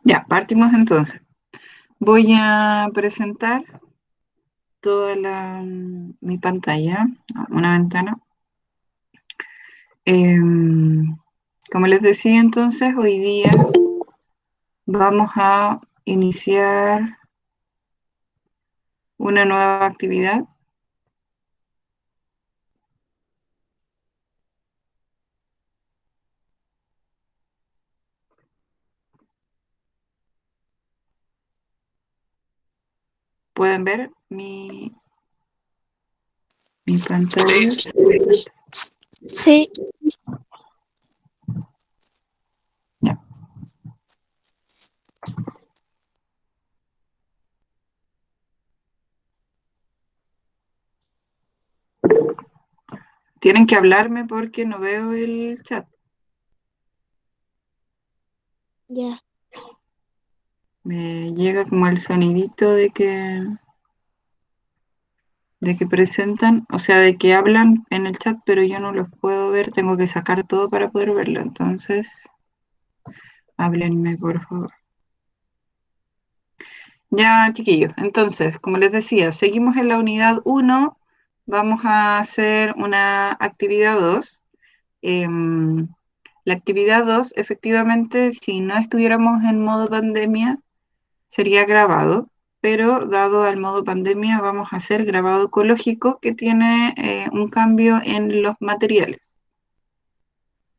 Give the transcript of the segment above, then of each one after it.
Ya, partimos entonces. Voy a presentar toda mi pantalla, una ventana. Como les decía entonces, hoy día vamos a iniciar una nueva actividad. ¿Pueden ver mi pantalla? Sí, Ya. Tienen que hablarme porque no veo el chat. ya. Me llega como el sonidito de que presentan, o sea, de que hablan en el chat, pero yo no los puedo ver, tengo que sacar todo para poder verlo. Entonces, háblenme, por favor. Ya, chiquillos, entonces, como les decía, seguimos en la unidad 1, vamos a hacer una actividad 2. La actividad 2, efectivamente, si no estuviéramos en modo pandemia, sería grabado, pero dado al modo pandemia, vamos a hacer grabado ecológico que tiene un cambio en los materiales.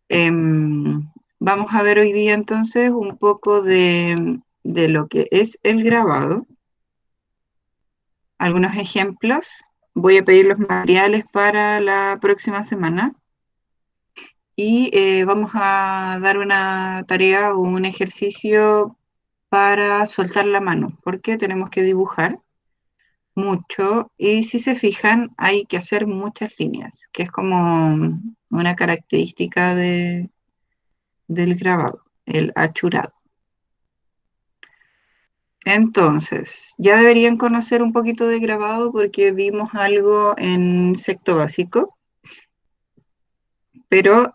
Vamos a ver hoy día entonces un poco de lo que es el grabado, algunos ejemplos. Voy a pedir los materiales para la próxima semana y vamos a dar una tarea o un ejercicio para soltar la mano, porque tenemos que dibujar mucho y si se fijan hay que hacer muchas líneas, que es como una característica del grabado, el achurado. Entonces, ya deberían conocer un poquito de grabado porque vimos algo en sexto básico, pero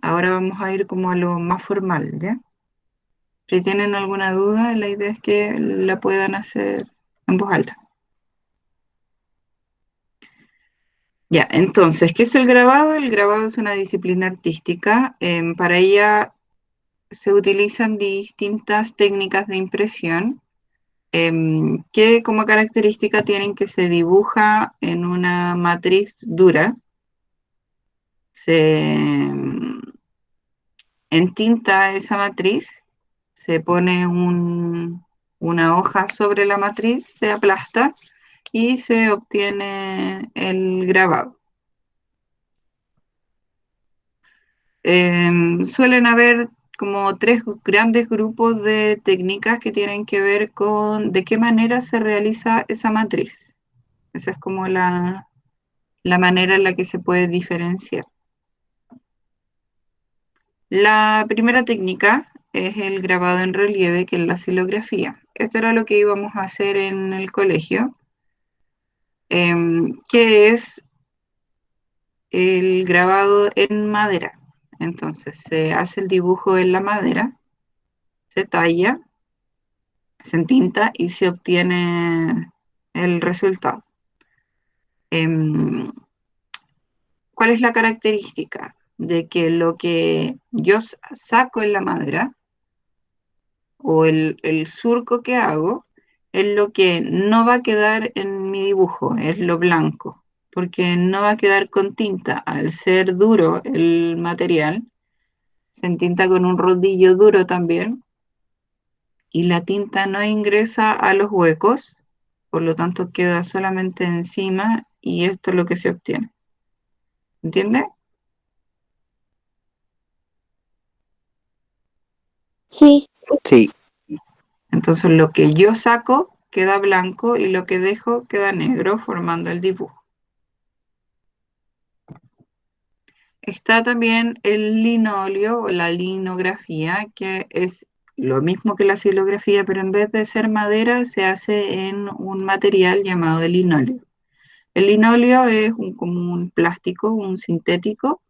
ahora vamos a ir como a lo más formal, ¿ya? Si tienen alguna duda, la idea es que la puedan hacer en voz alta. Ya, entonces, ¿qué es el grabado? El grabado es una disciplina artística. Para ella se utilizan distintas técnicas de impresión que como característica tienen que se dibuja en una matriz dura, se entinta esa matriz, se pone una hoja sobre la matriz, se aplasta y se obtiene el grabado. Suelen haber como tres grandes grupos de técnicas que tienen que ver con de qué manera se realiza esa matriz. Esa es como la manera en la que se puede diferenciar. La primera técnica es el grabado en relieve, que es la xilografía. Esto era lo que íbamos a hacer en el colegio, que es el grabado en madera. Entonces se hace el dibujo en la madera, se talla, se entinta y se obtiene el resultado. Em, ¿Cuál es la característica? De que lo que yo saco en la madera o el surco que hago es lo que no va a quedar en mi dibujo, es lo blanco, porque no va a quedar con tinta. Al ser duro el material, se entinta con un rodillo duro también y la tinta no ingresa a los huecos, por lo tanto queda solamente encima y esto es lo que se obtiene. ¿Entiende? Sí, Sí, Entonces lo que yo saco queda blanco y lo que dejo queda negro formando el dibujo. Está también el linóleo o la linografía, que es lo mismo que la xilografía, pero en vez de ser madera se hace en un material llamado de linóleo. El linóleo es como un plástico, un sintético,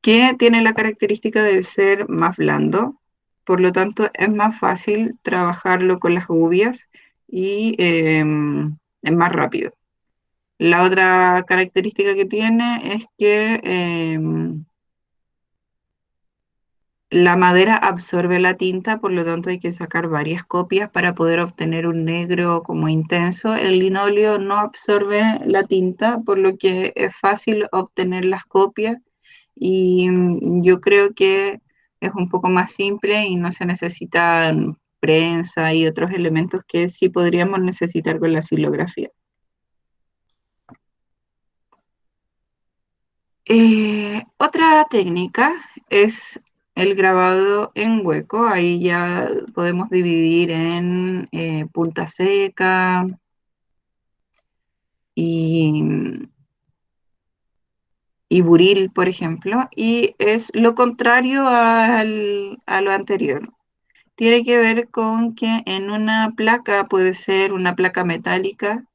que tiene la característica de ser más blando, por lo tanto es más fácil trabajarlo con las gubias y es más rápido. La otra característica que tiene es que la madera absorbe la tinta, por lo tanto hay que sacar varias copias para poder obtener un negro como intenso. El linóleo no absorbe la tinta, por lo que es fácil obtener las copias y yo creo que es un poco más simple y no se necesitan prensa y otros elementos que sí podríamos necesitar con la silografía. Otra técnica es el grabado en hueco. Ahí ya podemos dividir en punta seca y, y buril, por ejemplo, y es lo contrario a lo anterior. Tiene que ver con que en una placa, puede ser una placa metálica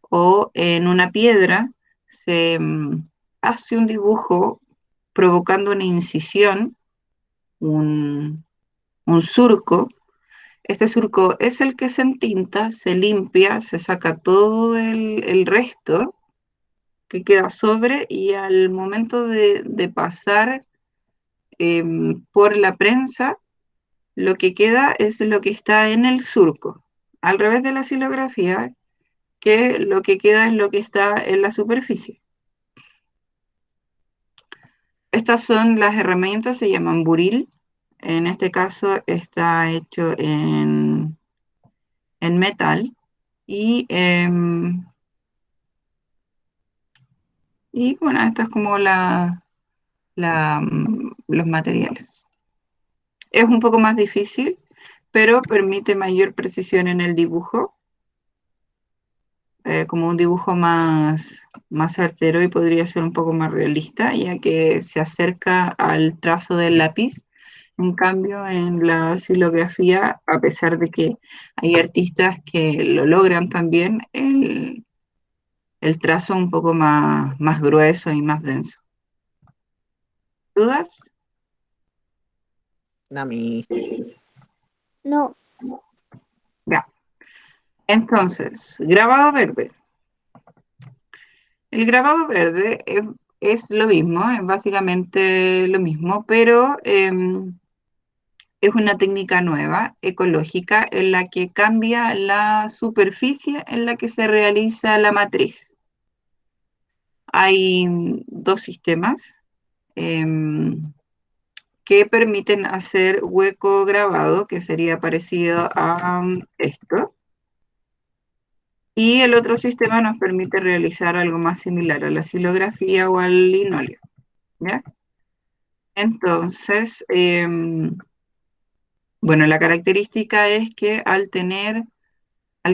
o en una piedra, se hace un dibujo provocando una incisión, un, un surco. Este surco es el que se entinta, se limpia, se saca todo el resto que queda sobre y al momento de pasar por la prensa, lo que queda es lo que está en el surco. Al revés de la silografía, que lo que queda es lo que está en la superficie. Estas son las herramientas, se llaman buril. En este caso está hecho en metal y, y bueno, esto es como los materiales. Es un poco más difícil, pero permite mayor precisión en el dibujo, como un dibujo más certero y podría ser un poco más realista, ya que se acerca al trazo del lápiz. En cambio, en la xilografía, a pesar de que hay artistas que lo logran también, el trazo un poco más grueso y más denso. ¿Dudas? Nami. No. Ya. Entonces, grabado verde. El grabado verde es lo mismo, es básicamente lo mismo, pero es una técnica nueva, ecológica, en la que cambia la superficie en la que se realiza la matriz. Hay dos sistemas que permiten hacer hueco grabado, que sería parecido a esto. Y el otro sistema nos permite realizar algo más similar a la silografía o al linóleo, ¿ya? Entonces, bueno, la característica es que al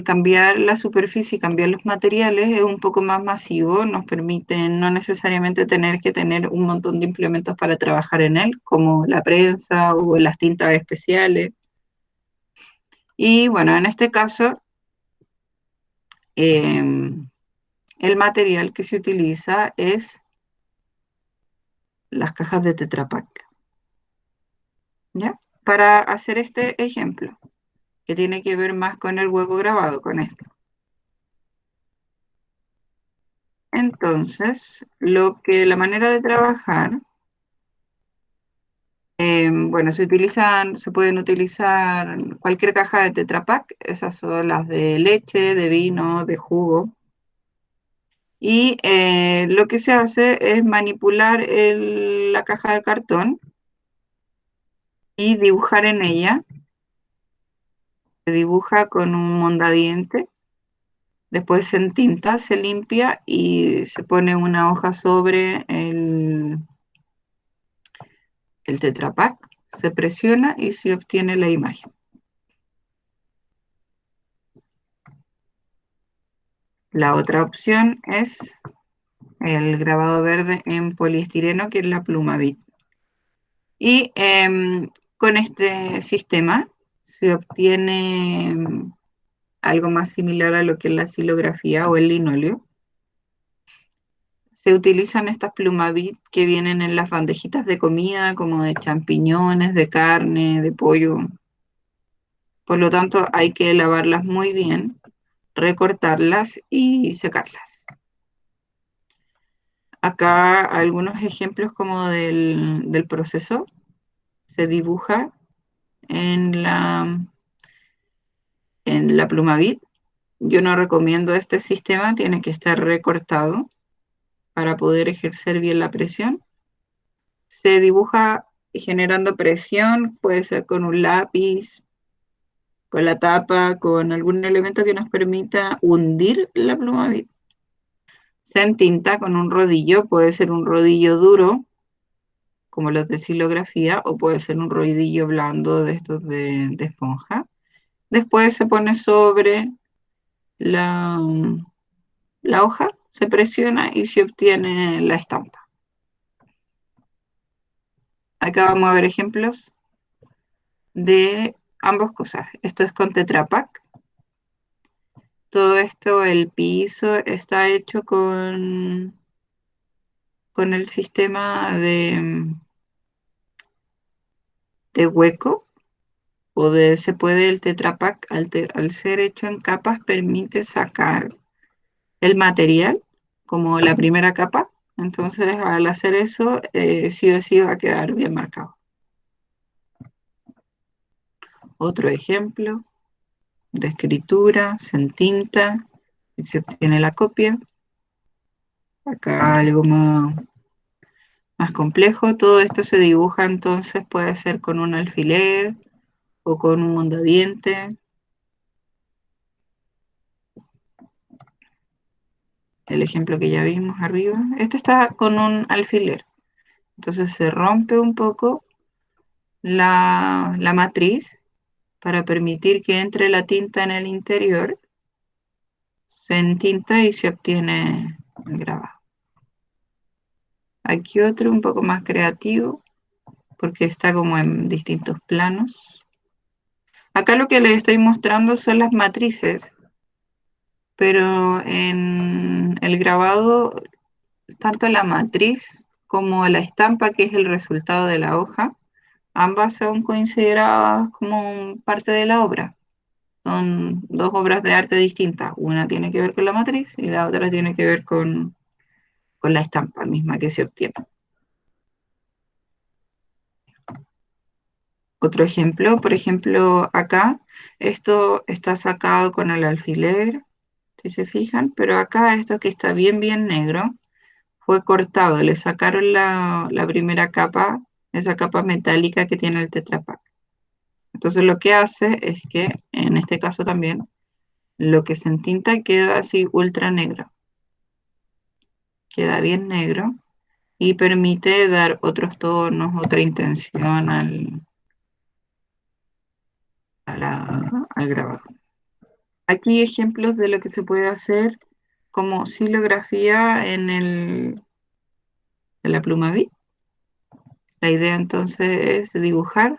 cambiar la superficie y cambiar los materiales, es un poco más masivo, nos permite no necesariamente tener que tener un montón de implementos para trabajar en él, como la prensa o las tintas especiales. Y bueno, en este caso, el material que se utiliza es las cajas de Tetra Pak, ¿ya? Para hacer este ejemplo, que tiene que ver más con el hueco grabado, con esto. Entonces, la manera de trabajar, bueno, se pueden utilizar cualquier caja de Tetra Pak, esas son las de leche, de vino, de jugo. Y lo que se hace es manipular la caja de cartón y dibujar en ella. Se dibuja con un mondadiente, después se entinta, se limpia y se pone una hoja sobre el Tetra Pak, se presiona y se obtiene la imagen. La otra opción es el grabado verde en poliestireno, que es la Plumavit. Y con este sistema se obtiene algo más similar a lo que es la silografía o el linóleo. se utilizan estas Plumavit que vienen en las bandejitas de comida, como de champiñones, de carne, de pollo. Por lo tanto, hay que lavarlas muy bien, recortarlas y secarlas. Acá algunos ejemplos como del proceso se dibuja en la Plumavit. Yo no recomiendo este sistema, tiene que estar recortado para poder ejercer bien la presión. Se dibuja generando presión, puede ser con un lápiz, con la tapa, con algún elemento que nos permita hundir la Plumavit. Se entinta con un rodillo, puede ser un rodillo duro, como los de xilografía, o puede ser un rodillo blando de estos de esponja. Después se pone sobre la, la hoja, se presiona y se obtiene la estampa. Acá vamos a ver ejemplos de ambas cosas. Esto es con Tetra Pak. Todo esto, el piso, está hecho con el sistema de hueco, se puede el Tetra Pak, al ser hecho en capas, permite sacar el material como la primera capa. Entonces, al hacer eso, sí o sí va a quedar bien marcado. Otro ejemplo de escritura, se entinta y se obtiene la copia. Acá algo más complejo. Todo esto se dibuja entonces, puede ser con un alfiler o con un mondadiente. El ejemplo que ya vimos arriba. Este está con un alfiler. Entonces se rompe un poco la matriz para permitir que entre la tinta en el interior. Se entinta y se obtiene el grabado. Aquí otro un poco más creativo, porque está como en distintos planos. Acá lo que les estoy mostrando son las matrices, pero en el grabado, tanto la matriz como la estampa, que es el resultado de la hoja, ambas son consideradas como parte de la obra. Son dos obras de arte distintas. Una tiene que ver con la matriz y la otra tiene que ver con la estampa misma que se obtiene. Otro ejemplo, por ejemplo, acá, esto está sacado con el alfiler, si se fijan, pero acá esto que está bien negro, fue cortado, le sacaron la primera capa, esa capa metálica que tiene el Tetra Pak. Entonces lo que hace es que, en este caso también, lo que se entinta queda así ultra negro. Queda bien negro y permite dar otros tonos, otra intención al grabado. Aquí ejemplos de lo que se puede hacer como xilografía en la Plumavit. La idea entonces es dibujar,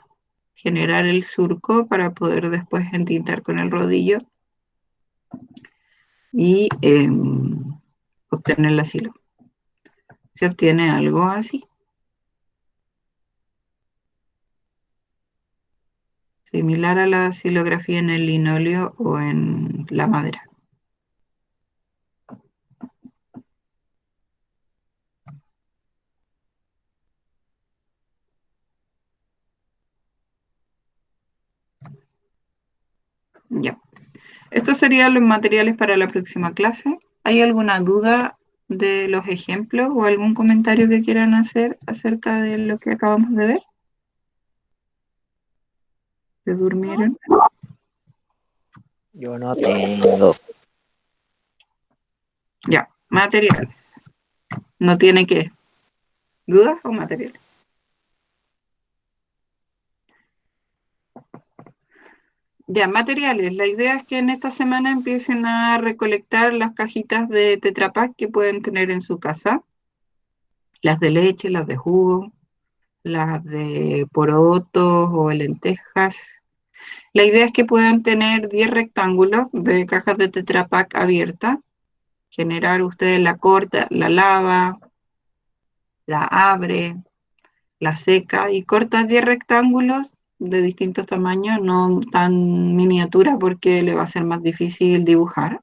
generar el surco para poder después entintar con el rodillo y obtener la silo. Se obtiene algo así, similar a la xilografía en el linóleo o en la madera. Ya. Estos serían los materiales para la próxima clase. ¿Hay alguna duda de los ejemplos o algún comentario que quieran hacer acerca de lo que acabamos de ver? ¿Se durmieron? Yo no tengo. Ya, materiales. ¿No tiene qué? ¿Dudas o materiales? Ya, materiales. La idea es que en esta semana empiecen a recolectar las cajitas de Tetra Pak que pueden tener en su casa. Las de leche, las de jugo, las de porotos o lentejas. La idea es que puedan tener 10 rectángulos de cajas de Tetra Pak abiertas, general usted la corta, la lava, la abre, la seca y corta 10 rectángulos de distintos tamaños, no tan miniatura porque le va a ser más difícil dibujar.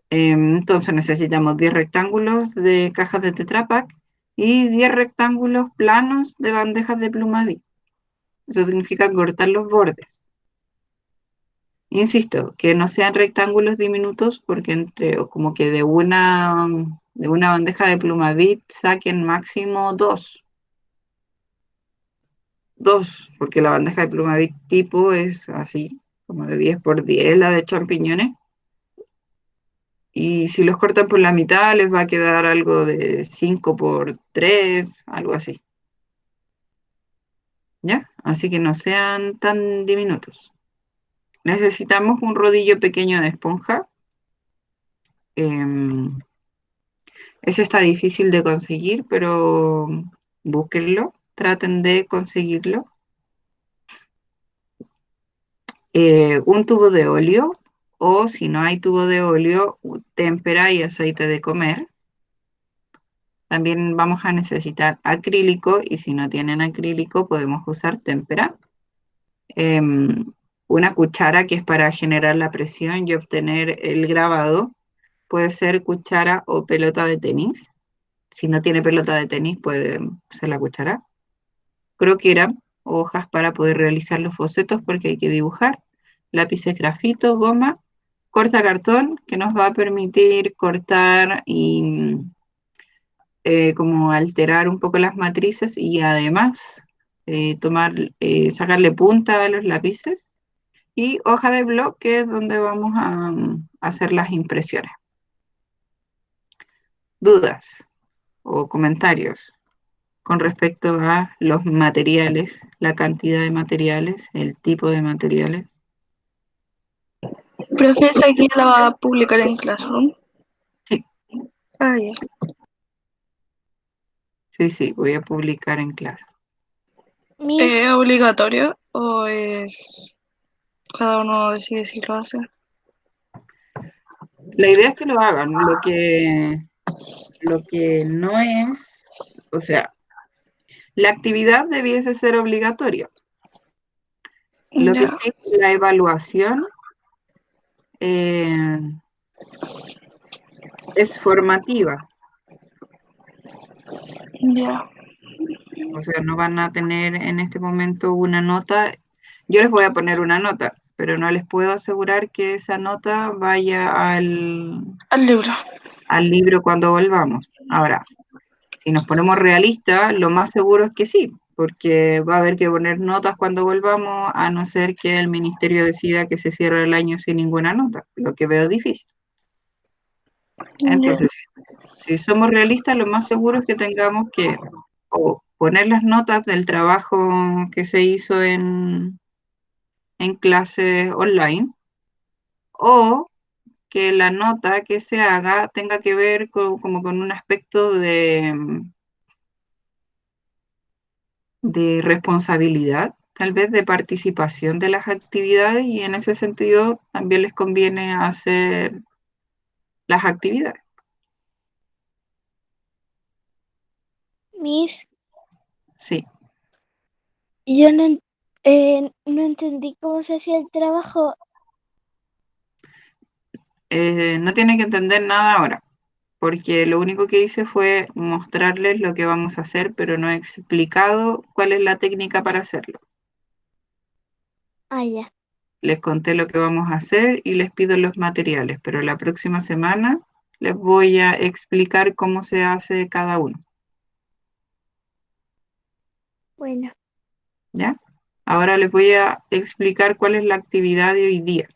Entonces necesitamos 10 rectángulos de cajas de Tetra Pak y 10 rectángulos planos de bandejas de Plumavit. Eso significa cortar los bordes. Insisto, que no sean rectángulos diminutos porque o como que de una bandeja de Plumavit saquen máximo dos, porque la bandeja de Plumavit tipo es así, como de 10 por 10, la de champiñones. Y si los cortan por la mitad, les va a quedar algo de 5 por 3, algo así. ¿Ya? Así que no sean tan diminutos. Necesitamos un rodillo pequeño de esponja. Em, Ese está difícil de conseguir, pero búsquenlo, traten de conseguirlo. Un tubo de óleo, o si no hay tubo de óleo, témpera y aceite de comer. También vamos a necesitar acrílico y si no tienen acrílico podemos usar témpera. Em, una cuchara que es para generar la presión y obtener el grabado. Puede ser cuchara o pelota de tenis. Si no tiene pelota de tenis puede ser la cuchara. Croquera, hojas para poder realizar los bocetos porque hay que dibujar. Lápices grafito, goma, corta cartón que nos va a permitir cortar y como alterar un poco las matrices y además sacarle punta a los lápices y hoja de blog que es donde vamos a hacer las impresiones. ¿Dudas o comentarios con respecto a los materiales, la cantidad de materiales, el tipo de materiales? Profe, ¿esa aquí la va a publicar en Classroom? Sí, Ah, ya. sí, voy a publicar en clase. ¿Es obligatorio o es cada uno decide si lo hace? La idea es que lo hagan, lo que no es, o sea, la actividad debiese ser obligatoria. Lo que Ya, sí, la evaluación eh, es formativa, ya. o sea, no van a tener en este momento una nota. Yo les voy a poner una nota, pero no les puedo asegurar que esa nota vaya Al libro. al libro cuando volvamos. Ahora, si nos ponemos realistas, lo más seguro es que sí, porque va a haber que poner notas cuando volvamos, a no ser que el ministerio decida que se cierre el año sin ninguna nota, lo que veo difícil. Ya. Entonces, si somos realistas, lo más seguro es que tengamos que o poner las notas del trabajo que se hizo en clases online, o que la nota que se haga tenga que ver como con un aspecto de responsabilidad, tal vez de participación de las actividades, y en ese sentido también les conviene hacer las actividades. Miss, Sí. yo no entendí cómo se hacía el trabajo. No tienen que entender nada ahora, porque lo único que hice fue mostrarles lo que vamos a hacer, pero no he explicado cuál es la técnica para hacerlo. Ah, ya. Les conté lo que vamos a hacer y les pido los materiales, pero la próxima semana les voy a explicar cómo se hace cada uno, Bueno, ¿ya? Ahora les voy a explicar cuál es la actividad de hoy día.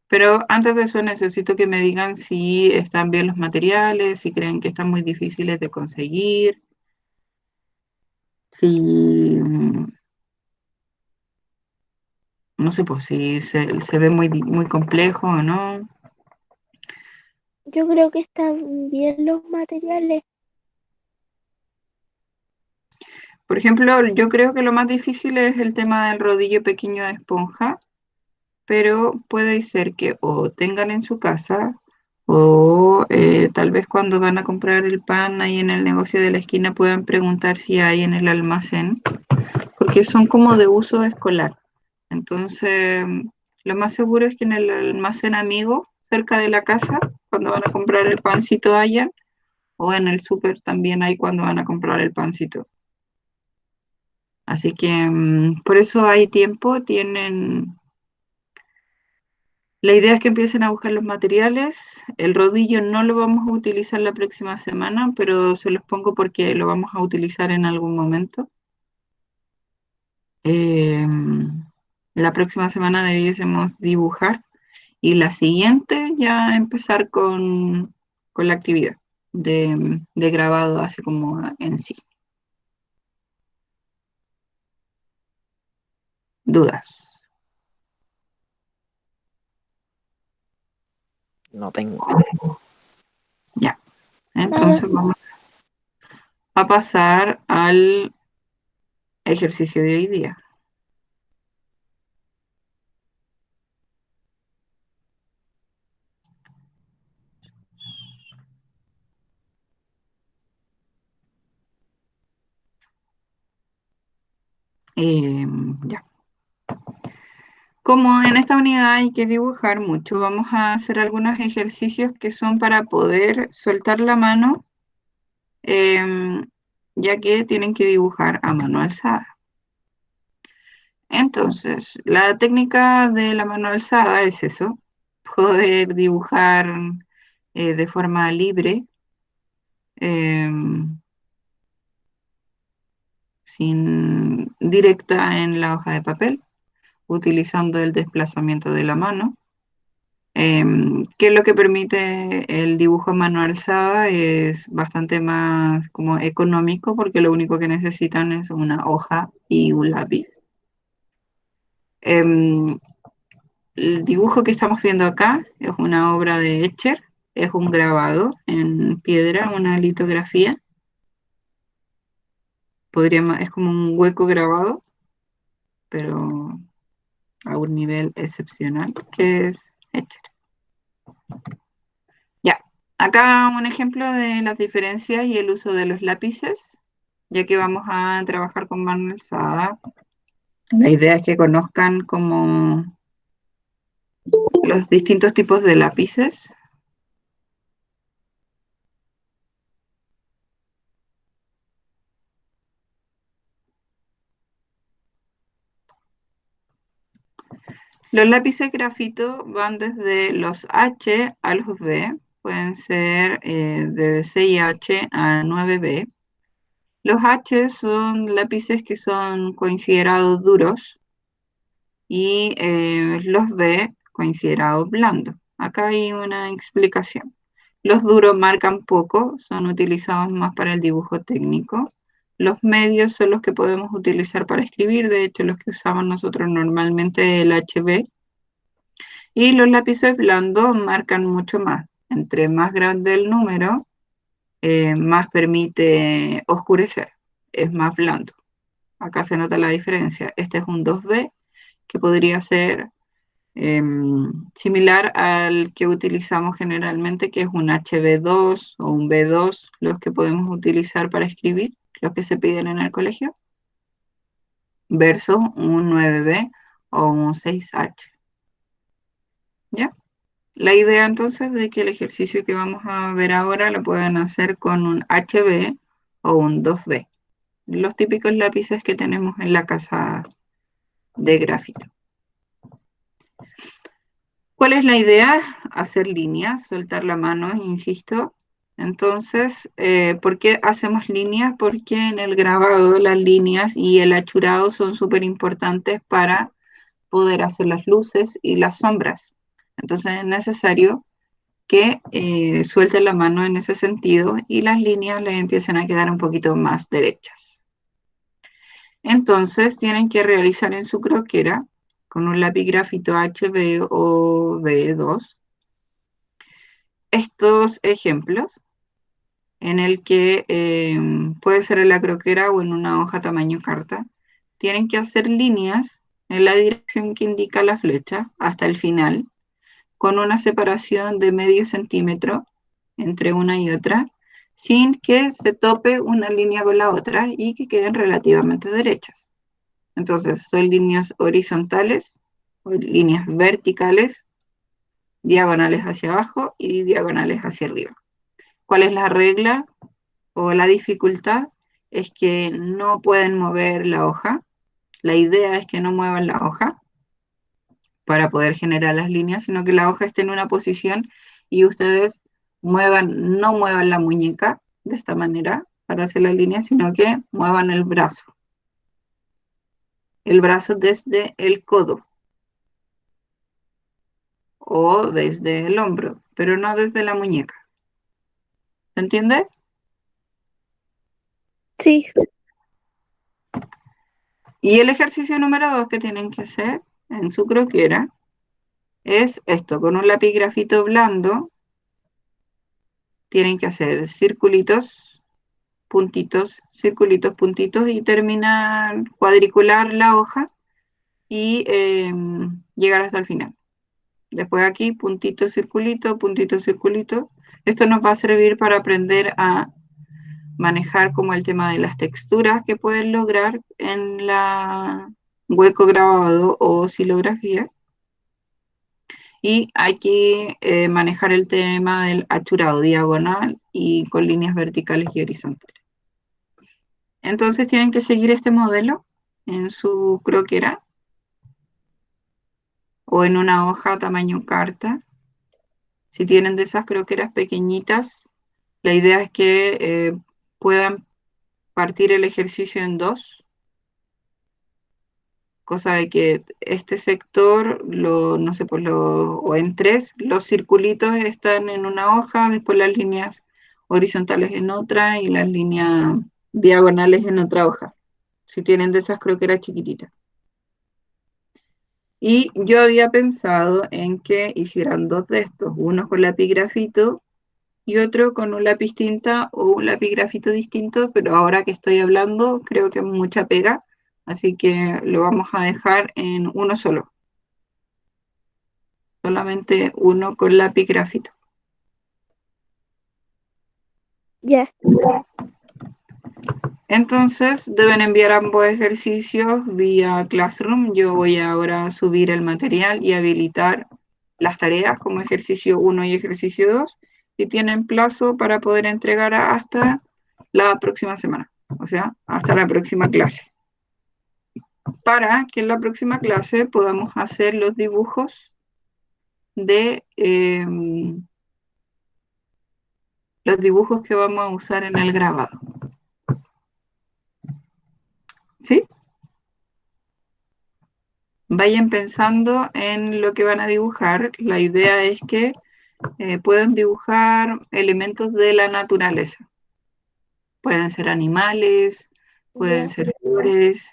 Pero antes de eso necesito que me digan si están bien los materiales, si creen que están muy difíciles de conseguir, si, no sé, pues si se ve muy complejo o no. yo creo que están bien los materiales. Por ejemplo, yo creo que lo más difícil es el tema del rodillo pequeño de esponja, pero puede ser que o tengan en su casa O tal vez cuando van a comprar el pan ahí en el negocio de la esquina puedan preguntar si hay en el almacén, porque son como de uso escolar. Entonces, lo más seguro es que en el almacén amigo, cerca de la casa, cuando van a comprar el pancito allá, o en el súper también hay cuando van a comprar el pancito. Así que por eso hay tiempo, tienen... La idea es que empiecen a buscar los materiales. El rodillo no lo vamos a utilizar la próxima semana, pero se los pongo porque lo vamos a utilizar en algún momento. La próxima semana debiésemos dibujar y la siguiente ya empezar con la actividad de grabado así como en sí. ¿Dudas? No tengo. Ya. Nada. Entonces vamos a pasar al ejercicio de hoy día. Ya. Como en esta unidad hay que dibujar mucho, vamos a hacer algunos ejercicios que son para poder soltar la mano, ya que tienen que dibujar a mano alzada. Entonces, la técnica de la mano alzada es eso, poder dibujar de forma libre, sin directa en la hoja de papel, utilizando el desplazamiento de la mano. Que lo que permite el dibujo a mano alzada es bastante más como económico porque lo único que necesitan es una hoja y un lápiz. El dibujo que estamos viendo acá es una obra de Escher, es un grabado en piedra, una litografía. Es como un hueco grabado, pero a un nivel excepcional, que es Escher. Ya, acá un ejemplo de las diferencias y el uso de los lápices, ya que vamos a trabajar con mano alzada. La idea es que conozcan como los distintos tipos de lápices. Los lápices grafito van desde los H a los B, pueden ser de 6H a 9B. Los H son lápices que son considerados duros y los B considerados blandos. Acá hay una explicación. Los duros marcan poco, son utilizados más para el dibujo técnico. Los medios son los que podemos utilizar para escribir, de hecho los que usamos nosotros normalmente el HB. Y los lápices blandos marcan mucho más. Entre más grande el número, más permite oscurecer, es más blando. Acá se nota la diferencia. Este es un 2B que podría ser similar al que utilizamos generalmente, que es un HB2 o un B2, los que podemos utilizar para escribir, los que se piden en el colegio, versus un 9B o un 6H. ¿Ya? La idea entonces de que el ejercicio que vamos a ver ahora lo pueden hacer con un HB o un 2B, los típicos lápices que tenemos en la casa de grafito. ¿Cuál es la idea? Hacer líneas, soltar la mano, insisto. Entonces, ¿por qué hacemos líneas? Porque en el grabado las líneas y el achurado son súper importantes para poder hacer las luces y las sombras. Entonces es necesario que suelten la mano en ese sentido y las líneas les empiecen a quedar un poquito más derechas. Entonces tienen que realizar en su croquera con un lápiz grafito HB o B2 estos ejemplos en el que puede ser en la croquera o en una hoja tamaño carta. Tienen que hacer líneas en la dirección que indica la flecha hasta el final con una separación de medio centímetro entre una y otra, sin que se tope una línea con la otra y que queden relativamente derechas. Entonces, son líneas horizontales o líneas verticales, diagonales hacia abajo y diagonales hacia arriba. ¿Cuál es la regla o la dificultad? Es que no pueden mover la hoja. La idea es que no muevan la hoja para poder generar las líneas, sino que la hoja esté en una posición y ustedes no muevan la muñeca de esta manera para hacer la línea, sino que muevan el brazo desde el codo o desde el hombro, pero no desde la muñeca. ¿Se entiende? Sí. Y el ejercicio número 2 que tienen que hacer en su croquera es esto, con un lápiz grafito blando, tienen que hacer circulitos, puntitos, circulitos, puntitos y terminar, cuadricular la hoja y llegar hasta el final. Después aquí, puntito, circulito, puntito, circulito. Esto nos va a servir para aprender a manejar como el tema de las texturas que pueden lograr en la hueco grabado o silografía. Y hay que manejar el tema del achurado diagonal y con líneas verticales y horizontales. Entonces tienen que seguir este modelo en su croquera o en una hoja tamaño carta. Si tienen de esas croqueras pequeñitas, la idea es que puedan partir el ejercicio en dos, cosa de que este sector, no sé, o en tres, los circulitos están en una hoja, después las líneas horizontales en otra y las líneas diagonales en otra hoja, si tienen de esas croqueras chiquititas. Y yo había pensado en que hicieran dos de estos, uno con lápiz grafito y otro con un lápiz tinta o un lápiz grafito distinto, pero ahora que estoy hablando creo que es mucha pega, así que lo vamos a dejar en uno solo, solamente uno con lápiz grafito. Ya. Entonces deben enviar ambos ejercicios vía Classroom. Yo voy ahora a subir el material y habilitar las tareas como ejercicio 1 y ejercicio 2 y tienen plazo para poder entregar hasta la próxima semana, o sea, hasta la próxima clase. Para que en la próxima clase podamos hacer los dibujos de los dibujos que vamos a usar en el grabado. ¿Sí? Vayan pensando en lo que van a dibujar. La idea es que puedan dibujar elementos de la naturaleza. Pueden ser animales, pueden Ya. ser flores,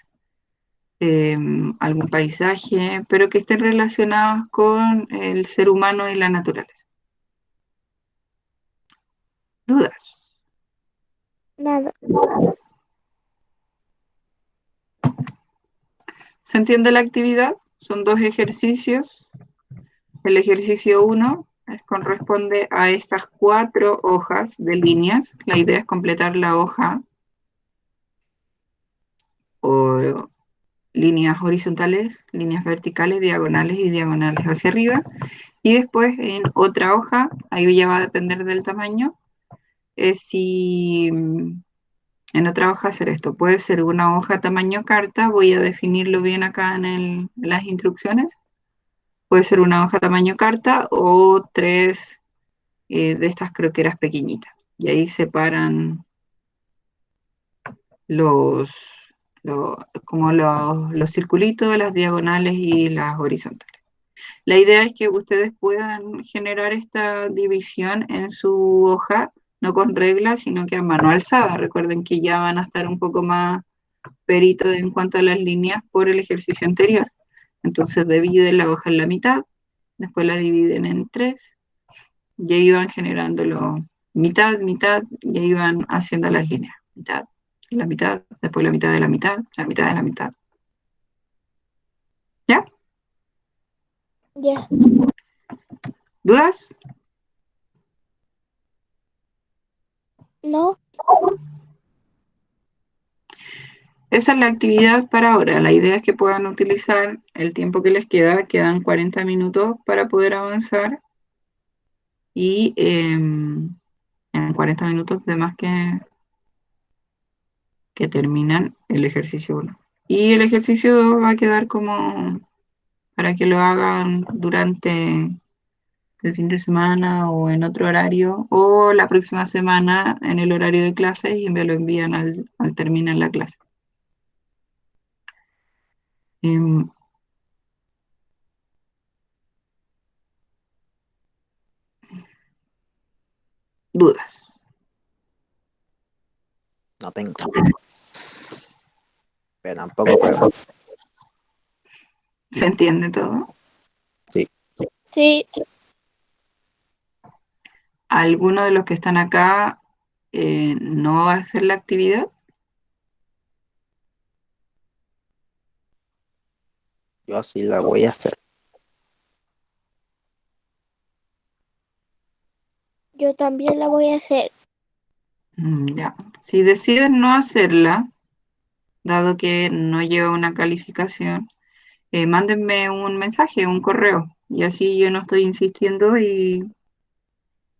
algún paisaje, pero que estén relacionados con el ser humano y la naturaleza. ¿Dudas? Nada. ¿Se entiende la actividad? Son dos ejercicios. El ejercicio 1 corresponde a estas 4 hojas de líneas. La idea es completar la hoja o líneas horizontales, líneas verticales, diagonales y diagonales hacia arriba. Y después en otra hoja, ahí ya va a depender del tamaño, si en otra hoja hacer esto. Puede ser una hoja tamaño carta, voy a definirlo bien acá en las instrucciones. Puede ser una hoja tamaño carta o 3 de estas croqueras pequeñitas. Y ahí separan los, como los circulitos, las diagonales y las horizontales. La idea es que ustedes puedan generar esta división en su hoja, no con reglas, sino que a mano alzada. Recuerden que ya van a estar un poco más peritos en cuanto a las líneas por el ejercicio anterior. Entonces dividen la hoja en la mitad, después la dividen en 3, y ahí van generándolo mitad, mitad, y ahí van haciendo las líneas. Mitad, la mitad, después la mitad de la mitad, la mitad de la mitad. ¿Ya? Ya. ¿Dudas? No, Esa es la actividad para ahora. La idea es que puedan utilizar el tiempo que les queda. Quedan 40 minutos para poder avanzar y en 40 minutos de más que terminan el ejercicio 1. Y el ejercicio 2 va a quedar como para que lo hagan durante el fin de semana o en otro horario o la próxima semana en el horario de clase y me lo envían al terminar la clase. Em, ¿Dudas? No tengo. Pero tampoco pruebas. ¿Se entiende todo? Sí. sí, ¿Alguno de los que están acá no va a hacer la actividad? Yo así la voy a hacer. yo también la voy a hacer. Ya. Si deciden no hacerla, dado que no lleva una calificación, mándenme un mensaje, un correo, y así yo no estoy insistiendo y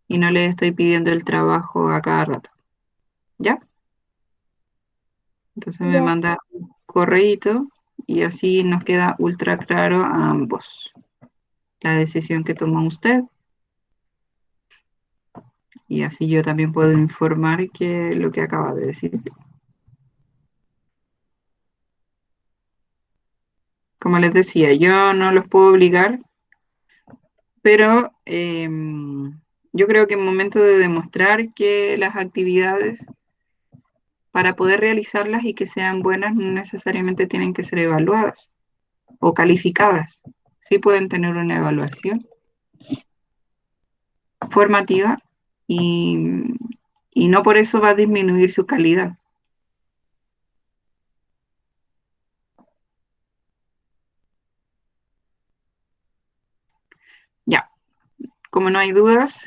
no les estoy pidiendo el trabajo a cada rato. ¿Ya? Entonces me Ya, manda un correíto y así nos queda ultra claro a ambos la decisión que toma usted y así yo también puedo informar que lo que acaba de decir. Como les decía, yo no los puedo obligar, pero yo creo que es momento de demostrar que las actividades, para poder realizarlas y que sean buenas, no necesariamente tienen que ser evaluadas o calificadas. Sí pueden tener una evaluación formativa y, y no por eso va a disminuir su calidad. Ya, como no hay dudas,